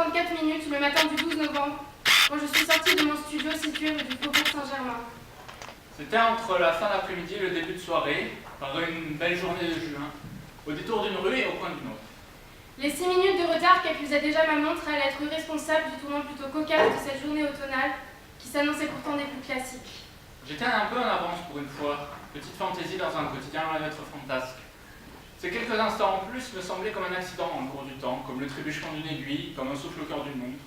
11h54 le matin du 12 novembre, quand je suis sortie de mon studio situé rue du Faubourg Saint-Germain. C'était entre la fin d'après-midi et le début de soirée, par une belle journée de juin, au détour d'une rue et au coin d'une autre. Les 6 minutes de retard qu'accusait déjà ma montre allaient être responsable du tournant plutôt cocasse de cette journée automnale, qui s'annonçait pourtant des plus classiques. J'étais un peu en avance pour une fois, petite fantaisie dans un quotidien loin d'être fantasque. Ces quelques instants en plus me semblaient comme un accident en cours du temps, comme le trébuchement d'une aiguille, comme un souffle au cœur d'une montre,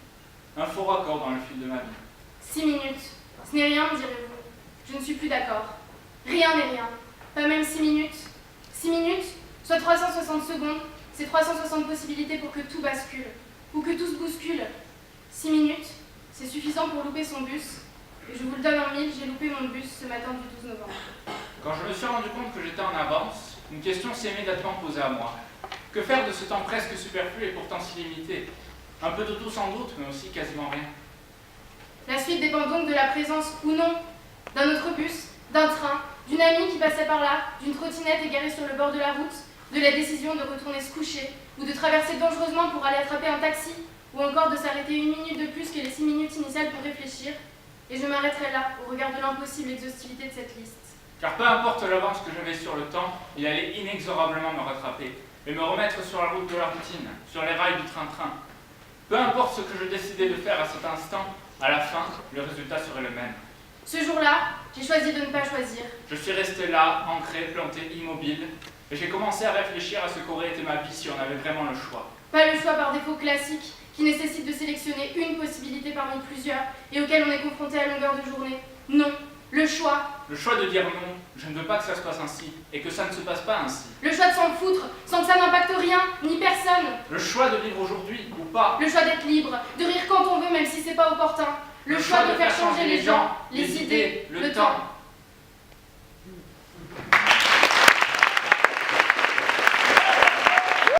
un faux raccord dans le fil de ma vie. 6 minutes, ce n'est rien, me direz-vous. Je ne suis plus d'accord. Rien n'est rien. Pas même 6 minutes. 6 minutes, soit 360 secondes, c'est 360 possibilités pour que tout bascule, ou que tout se bouscule. 6 minutes, c'est suffisant pour louper son bus. Et je vous le donne en mille, j'ai loupé mon bus ce matin du 12 novembre. Quand je me suis rendu compte que j'étais en avance, une question s'est immédiatement posée à moi. Que faire de ce temps presque superflu et pourtant si limité? Un peu de tout sans doute, mais aussi quasiment rien. La suite dépend donc de la présence ou non d'un autre bus, d'un train, d'une amie qui passait par là, d'une trottinette égarée sur le bord de la route, de la décision de retourner se coucher, ou de traverser dangereusement pour aller attraper un taxi, ou encore de s'arrêter 1 minute de plus que les 6 minutes initiales pour réfléchir. Et je m'arrêterai là, au regard de l'impossible exhaustivité de cette liste. Car peu importe l'avance que j'avais sur le temps, il allait inexorablement me rattraper et me remettre sur la route de la routine, sur les rails du train-train. Peu importe ce que je décidais de faire à cet instant, à la fin, le résultat serait le même. Ce jour-là, j'ai choisi de ne pas choisir. Je suis resté là, ancré, planté, immobile, et j'ai commencé à réfléchir à ce qu'aurait été ma vie si on avait vraiment le choix. Pas le choix par défaut classique, qui nécessite de sélectionner une possibilité parmi plusieurs et auquel on est confronté à longueur de journée. Non, le choix. Le choix de dire non, je ne veux pas que ça se passe ainsi, et que ça ne se passe pas ainsi. Le choix de s'en foutre, sans que ça n'impacte rien, ni personne. Le choix de vivre aujourd'hui, ou pas. Le choix d'être libre, de rire quand on veut, même si c'est pas opportun. Le choix de faire changer les gens, les idées, le temps.